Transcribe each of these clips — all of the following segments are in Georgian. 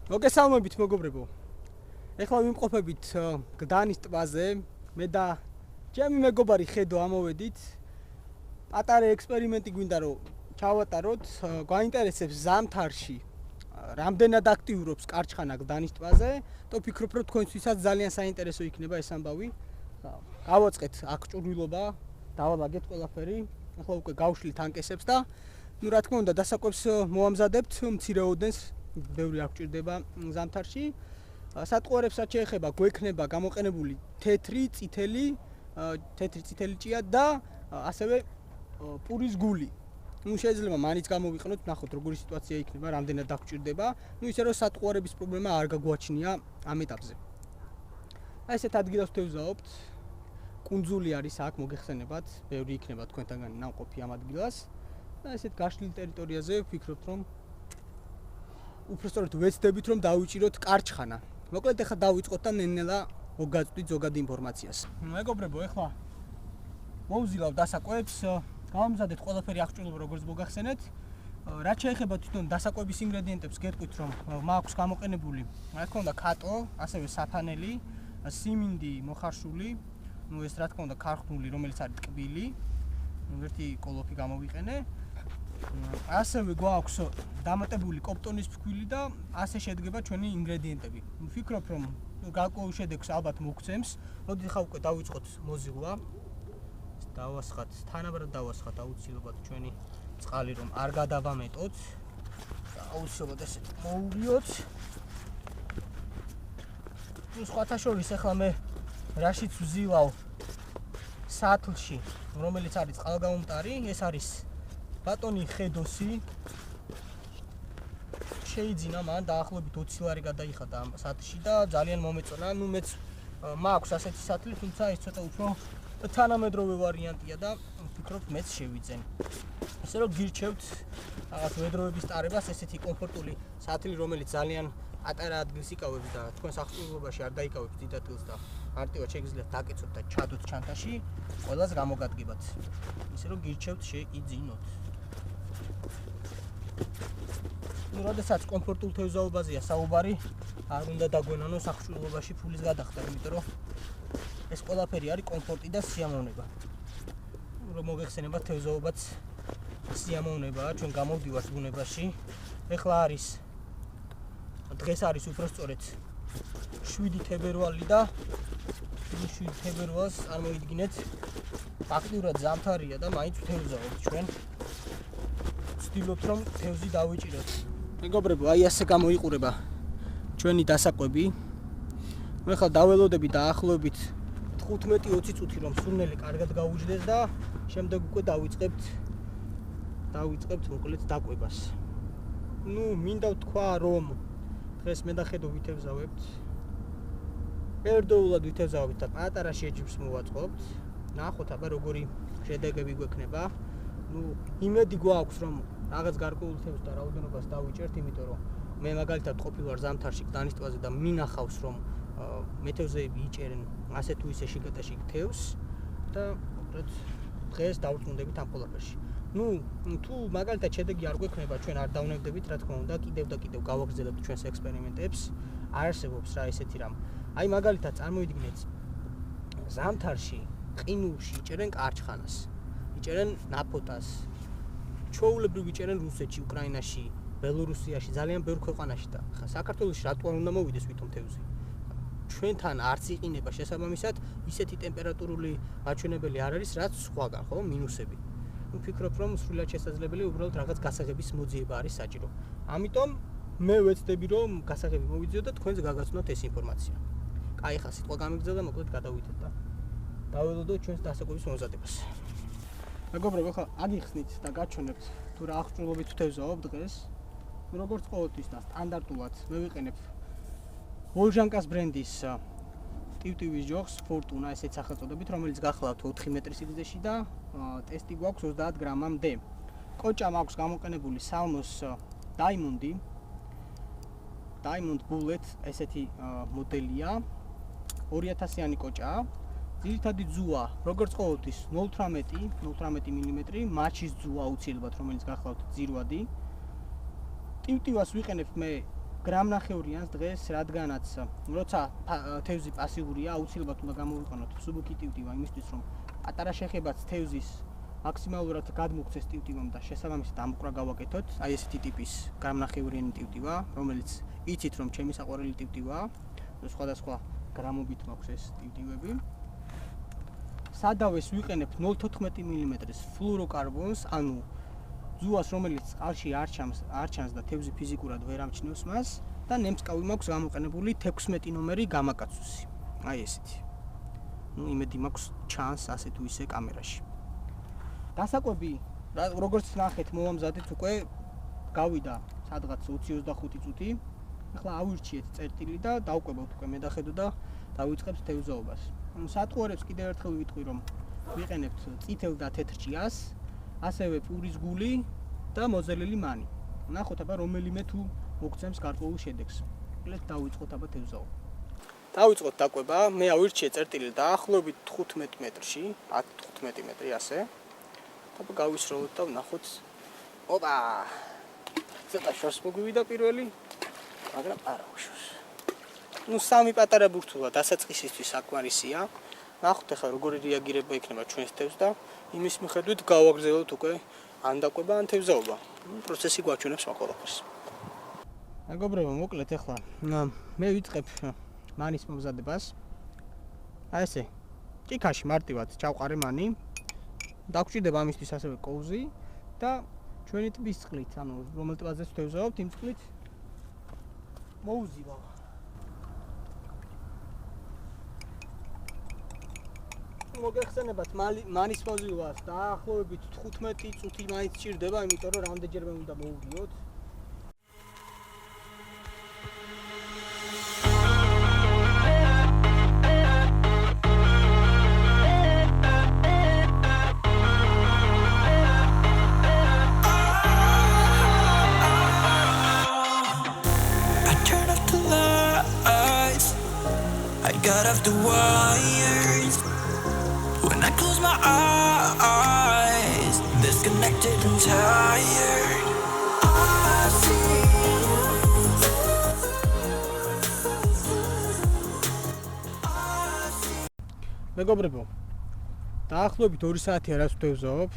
მოგესალმებით მეგობრებო. ეხლა ვიმყოფებით გდანის ტბაზე. მე და ჩემი მეგობარი ხედო ამოვედით. პატარა ექსპერიმენტი გვინდა რომ ჩავატაროთ. გვაინტერესებს ზამთარში რამდენად აქტიურობს კარჩხანა გდანის ტბაზე. და ვფიქრობ რომ თქვენთვისაც ძალიან საინტერესო იქნება ეს ამბავი. გავაწყეთ აქ ჭურვილობა, დავალაგეთ ყველაფერი. ეხლა უკვე გავშლით ანკესებს და რა თქმა უნდა დასაკვებს მოამზადებთ მცირეოდენს. ბევრი არ გვჭირდება ზამთარში. სატყუარებსაც შეეხება გვექნება გამოყენებული თეთრი, წითელი ჭია და ასევე პურის გული. შეიძლება მაინც გამოვიყენოთ, ნახოთ როგორი სიტუაცია იქნება, რამდენად დაგჭირდება. ისე რომ სატყუარების პრობლემა არ გაგვაჩნია ამ ეტაპზე. ესეთ ადგილას ვთევზაობთ. კუნძული არის აქ მოგეხსენებათ, ბევრი იქნება თქვენთანგანი ნამყოფი ამ ადგილას. და ესეთ გაშლილ ტერიტორიაზე ვფიქრობთ რომ უბრალოდ ვეცდებით რომ დავიჭიროთ კარჩხანა. მოკლედ ახლა დავიწყოთ და ნენელა მოგაწვდით ზოგად ინფორმაციას. მეგობრებო, ახლა მოვზილავ დასაკვებს, გავამზადეთ ყველაფერი აღჭურვილობა როგორც მოგახსენეთ. რაც შეეხება თვითონ დასაკვების ინგრედიენტებს, გეტყვით რომ მაქვს გამოყენებული, რა თქმა უნდა, კატო, ასევე საფანელი, სიმინდი მოხარშული, ეს რა თქმა უნდა ქარხნული, რომელიც არის ტკბილი. ერთი კოლოფი გამოვიყენე. ასევე გვაქვს დამატებული კოპტონის ფქვილი და ასე შედგება ჩვენი ინგრედიენტები. ვფიქრობ რომ გარკვეულ შედეგს ალბათ მოგცემს. მოდით ხა უკვე დავიწყოთ მოზილვა. დავასხათ, თანაბრად დავასხათ აუცილებლად ჩვენი წყალი რომ არ გადავამეტოთ. აუცილებლად ესე მოვიოთ. სხვათა შორის ახლა მე რაშიც ვზილავ სათლში, რომელიც არის წყალგამომტარი, ეს არის ბატონი ხედოსი. შეიძინა მან დაახლოებით 20 ლარი გადაიხადა ამ სათლში და ძალიან მომეწონა. მეც მაქვს ასეთი სათლი, თუმცა ეს ცოტა უფრო თანამედროვე ვარიანტია და ვფიქრობ მეც შევიძენ. ესე რომ გირჩევთ რაღაც მედროვების ტარებას, ესეთი კომფორტული სათლი, რომელიც ძალიან პატარა ადგილს იკავებს და თქვენს აღჭურვილობაში არ დაიკავებს დიდ ადგილს და მარტივად შეგიძლიათ დაკეცოთ და ჩადოთ ჩანთაში, ყველას გამოგადგებათ. ისე რომ გირჩევთ შეიძინოთ. როდესაც კომფორტულ თევზაობაზეა საუბარი, არ უნდა დაგვენანოს აღჭურვილობაში ფულის გადახდა, იმიტომ რომ ეს ყველაფერი არის კომფორტი და სიამოვნება. რომ მოგეხსენება თევზაობაც სიამოვნებაა, ჩვენ გამოვდივართ ბუნებაში. ეხლა დღეს არის უბრალოდ 7 თებერვალი და 7 თებერვალს წარმოიდგინეთ ფაქტურად ზამთარია და მაინც ვთევზაობთ ჩვენ. ვცდილობთ რომ თევზი დავიჭიროთ. მეგობრებო, აი ასე გამოიყურება ჩვენი დასაკვები. მე ხა დაველოდები დაახლოებით 15-20 წუთი რომ სურნელი კარგად გაუჯდეს და შემდეგ უკვე დავიწყებთ მოკლედ დაკვებას. მინდა ვთქვა რომ დღეს მე და ხედო ვითევზავებთ. ერთდროულად ვითევზავებთ და პატარა შეჯიბრს მოვაწყობთ. ნახოთ აბა როგორი შედეგები გვექნება. იმედი გვაქვს რომ რაღაც გარკვეულ თევზს და რაოდენობას დავიჭერთ, იმიტომ რომ მე მაგალითად ყოფილვარ ზამთარში გდანის ტბაზე და მინახავს რომ მეთევზეები იჭერენ ასე თუ ისე შიგადაშიგ თევზს და დღეს დავრწმუნდებით ამ ყველაფერში. თუ მაგალითად შედეგი არ გვექნება, ჩვენ არ დავნებდებით, რა თქმა უნდა, კიდევ და კიდევ გავაგრძელებთ ჩვენს ექსპერიმენტებს. არ არსებობს რა ესეთი რამ. აი მაგალითად წარმოიდგინეთ ზამთარში ყინულში იჭერენ კარჩხანას, იჭერენ ნაფოტას. ჩვეულებრივ იჭერენ რუსეთში, უკრაინაში, ბელორუსიაში, ძალიან ბევრ ქვეყანაში და ხა საქართველოში რატო არ უნდა მოვიდეს ვითომ თევზი? ჩვენთან არც იყინება შესაბამისად ისეთი ტემპერატურული მაჩვენებელი არ არის, რაც სხვაგან, ხო, მინუსები. ვფიქრობ რომ სრულად შესაძლებელი უბრალოდ რაღაც გასაღების მოძიება არის საჭირო. ამიტომ მე ვეცდები რომ გასაღები მოვიძიოთ და თქვენს გაგაცნოთ ეს ინფორმაცია. კაი, ხა სიტყვა გამიგზავნა, მოკლედ გადავიდეთ და დაველოდოთ ჩვენს დასაკვების მომზადებას. მეგობრებო, ხა აგიხსნით და გაჩვენებთ თუ რა აღჭურვილობით ვთევზაობ დღეს. როგორც ყოველთვის და სტანდარტულად მე ვიყენებ ვოლჟანკას ბრენდის ტივტივის ჯოხს, ფორტუნა ესეც სახელწოდებით, რომელიც გახლავთ 4 მეტრის სიგრძეში და ტესტი გვაქვს 30 გრამამდე. კოჭა მაქვს გამოყენებული Salmos Diamond Bullet ესეთი მოდელია. 2000-იანი კოჭაა. ძირითადი ძუა, როგორც ყოველთვის 0.18 მმ, მაჩის ძუა აუცილებლად, რომელიც გახლავთ ძირვადი. ტივტივას ვიყენებ მე გრამნახევრიანს დღეს, რადგანაც როცა თევზი პასიურია, აუცილებლად უნდა გამოვიყენოთ მსუბუქი ტივტივა იმისთვის, რომ პატარა შეხებაც თევზის მაქსიმალურად გადმოგვცეს ტივტივამ და შესაბამისად ამოყრა გავაკეთოთ. აი ესეთი ტიპის გრამნახევრიანი ტივტივა, რომელიც იცით რომ ჩემი საყვარელი ტივტივაა. სხვადასხვა გრამობით მაქვს ეს ტივტივები. სადავეს ვიყენებთ 0.14 მმ-ის ფლუოროკარბონს, ანუ ძუას, რომელიც წყალში არ ჩანს და თევზი ფიზიკურად ვერ ამჩნევს მას და ნემსკავი მაქვს გამოყენებული 16 ნომერი გამაკაცუსი. აი ესეთი. იმედი მაქვს ჩანს ასე თუ ისე კამერაში. დასაკვები, როგორც ნახეთ, მოვამზადეთ უკვე გავიდა სადღაც 20-25 წუთი. ახლა ავირჩიეთ წერტილი და დავკვებავთ უკვე მედახედო და დავიწყებთ თევზაობას. სატყუარებს კიდევ ერთხელ ვიტყვი, რომ ვიყენებთ წითელ და თეთრ ჭიას, ასევე პურის გული და მოძელილი მანი. ნახოთ აბა რომელიმე თუ მოგცემს გარკვეულ შედეგს. კლეთ დავიწყოთ აბა თევზაობა. დავიწყოთ დაკვება, მე ავირჩიე წერტილი დაახლოებით 15 მეტრში, 10-15 მეტრი ასე. აბა გავისროლოთ და ვნახოთ. ოპა! ცოტა შორს მოგვივიდა პირველი, მაგრამ არა უშავს. სამი პატარა ბურთულა დასაწყისისთვის საკმარისია. ნახოთ ახლა როგორი რეაგირება იქნება ჩვენს თევზს და იმის მიხედვით გავაგრძელოთ უკვე ან დაკვება, ან თევზაობა. პროცესი გვაჩვენებს ყველაფერს. მეგობრებო, მოკლედ ახლა მე ვიწყებ მანის მომზადებას. აი ესე. ჭიქაში მარტივად ჩავყარე მანი. დაგჭირდება ამისთვის ასევე კოვზი და ჩვენი ტბის წყლით, ანუ რომელ ტბაზეც თევზაობთ, იმ წყლით მოუზილავ. მოგეხსენებათ მანის მოზილვას დაახლოებით 15 წუთი მაინც სჭირდება, იმიტომ რომ რამდენჯერმე უნდა მოუვიოთ. Got off the wires when I close my eyes, disconnected and tired. I see მეგობრებო, დაახლოებით 2 საათია რაც ვთევზაობ.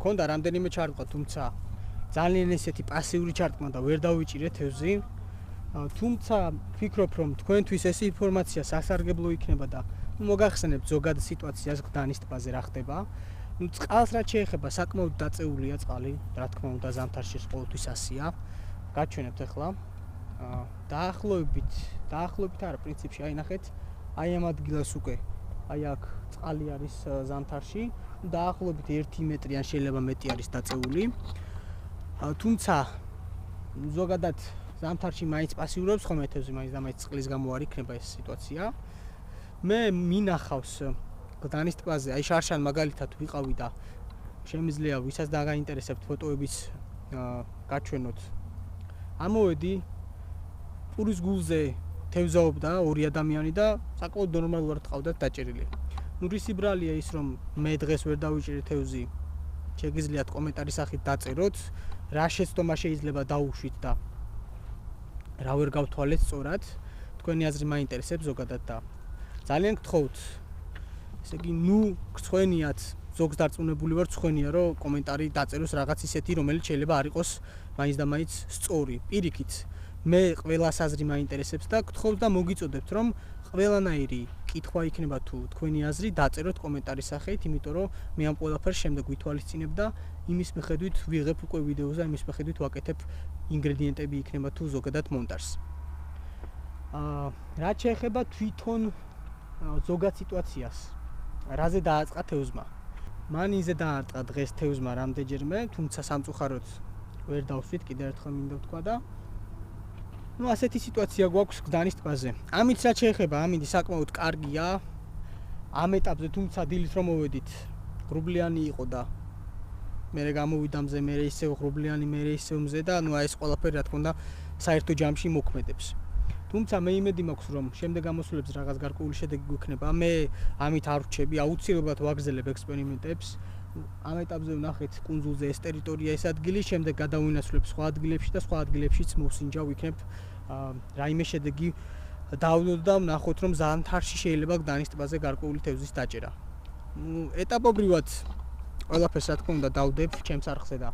მქონდა რამდენიმე ჩარტყმა, თუმცა ძალიან ესეთი პასიური ჩარტყმა და ვერ დავიჭირე თევზი. თუმცა ვფიქრობ, რომ თქვენთვის ეს ინფორმაცია სასარგებლო იქნება და მოგახსენებთ ზოგად სიტუაციას გდანის ტბაზე რა ხდება. წყალს რაც შეეხება, საკმაოდ დაწეულია წყალი, რა თქმა უნდა ზამთარში ყოველთვის ასია. გაჩვენებთ ახლა. დაახლოებით არა, პრინციპში აი ნახეთ, აი ამ ადგილას უკვე აი აქ წყალი არის ზამთარში, დაახლოებით 1 მეტრი ან შეიძლება მეტი არის დაწეული. თუმცა ზოგადად ზამთარში მაინც პასიურობს ხოლმე თევზი, მაინც და მაინც წყლის გამო არ იქნება ეს სიტუაცია. მე მინახავს გდანის ტბაზე, აი შარშან მაგალითად ვიყავი და შემიძლია ვისაც დაგაინტერესებთ ფოტოების გაჩვენოთ. ამოვედი პურის გულზე თევზაობდა 2 ადამიანი და საკმაოდ ნორმალურად ყავდათ დაჭერილი. რის ბრალია ის, რომ მე დღეს ვერ დავიჭირე თევზი, შეგიძლიათ კომენტარის სახით დაწეროთ, რა შეცდომა შეიძლება დაუშვით და რა ვერ გავთვალეთ სწორად. თქვენი აზრი მაინტერესებს ზოგადად და ძალიან გთხოვთ. ესე იგი, გცხვენიათ, ზოგს დარწმუნებული ვარ, გცხვენია, რომ კომენტარი დაწეროს რაღაც ისეთი, რომელიც შეიძლება არ იყოს მაინც და მაინც სწორი. პირიქით, მე ყველას აზრი მაინტერესებს და გთხოვთ და მოგიწოდებთ, რომ ყველანაირი კითხვა იქნება თუ თქვენი აზრი დაწეროთ კომენტარის სახით, იმიტომ რომ მე ამ ყველაფერს შემდეგ ვითვალისწინებ და იმის მიხედვით ვიღებ უკვე ვიდეოზე, იმის მიხედვით ვაკეთებ ინგრედიენტები იქნება თუ ზოგადად მონტაჟს. რაც შეეხება თვითონ ზოგად სიტუაციას, რაზე დააწყა თევზმა. მან იზე დაარტყა დღეს თევზმა რამდენჯერმე, თუმცა სამწუხაროდ ვერ დავსვით, კიდევ ერთხელ მინდა ვთქვა და ასეთი სიტუაცია გვაქვს გდანის ტბაზე. ამით რაც შეეხება, ამინდი საკმაოდ კარგია. ამ ეტაპზე თუმცა დილით რომ მოვედით, ღრუბლიანი იყო და მე გამოვიდა მზე, მე ისევ ღრუბლიანი, მე ისევ მზე და ეს ყველაფერი რა თქმა უნდა საერთო ჯამში მოქმედებს. თუმცა მე იმედი მაქვს, რომ შემდეგ გამოსვლებს რაღაც გარკვეული შედეგი გვექნება. მე ამით არ ვრჩები, აუცილებლად ვაგრძელებ ექსპერიმენტებს. ამ ეტაპზე ვნახეთ კუნძულზე ეს ტერიტორია, ეს ადგილი, შემდეგ გადავინაცვლებ სხვა ადგილებში და სხვა ადგილებშიც მოვსინჯავ იქნებ რაიმე შედეგი დავდოთ და ვნახოთ რომ ზამთარში შეიძლება გდანის ტბაზე გარკვეული თევზის დაჭერა. ეტაპობრივად ყველაფერს რა თქმა უნდა დავდებ ჩემს არხზე და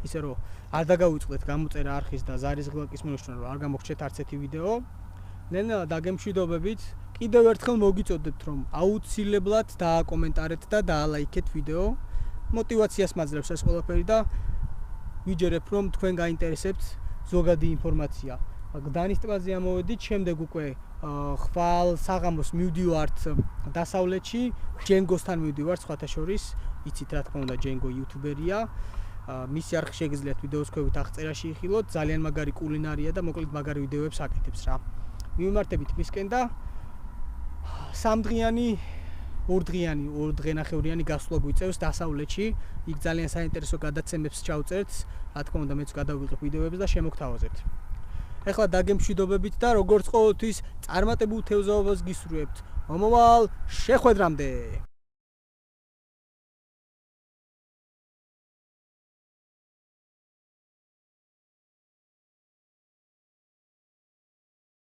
ისე რომ არ დაგავიწყდეთ გამოწერა არხის და ზარის ღილაკის მნიშვნელობა რომ არ გამოგჩეთ არც ერთი ვიდეო. ნელა დაგემშვიდობებით. კიდევ ერთხელ მოგიწოდებთ რომ აუცილებლად დააკომენტარეთ და დაალაიქეთ ვიდეო. мотивაციას მაძლევს ეს ყველაფერი და ვიჯერებ რომ თქვენ გაინტერესებთ ზოგადი ინფორმაცია. გდანის ტბაზე ამოვედით, შემდეგ უკვე ხვალ საღამოს მივდივართ დასავლეთში, ჯენგოსთან მივდივართ სხვათა შორის, იცით რა თქმა უნდა ჯენგო იუთუბერია. მისი არხი შეგიძლიათ ვიდეოს ქვევით აღწერაში იხილოთ, ძალიან მაგარი კულინარია და მოკლედ მაგარი ვიდეოებს აკეთებს რა. მივიმართებით მისკენ და 3 დღიანი 2 დღენახევრიანი გასვლა გვიწევს დასავლეთში. იქ ძალიან საინტერესო გადაცემებს ჩავწერთ. რა თქმა უნდა მეც გადავიღებ ვიდეოებს და შემოგთავაზებთ. ეხლა დაგემშვიდობებით და როგორც ყოველთვის წარმატებულ თევზაობას გისურვებთ. მომავალ შეხვედრამდე.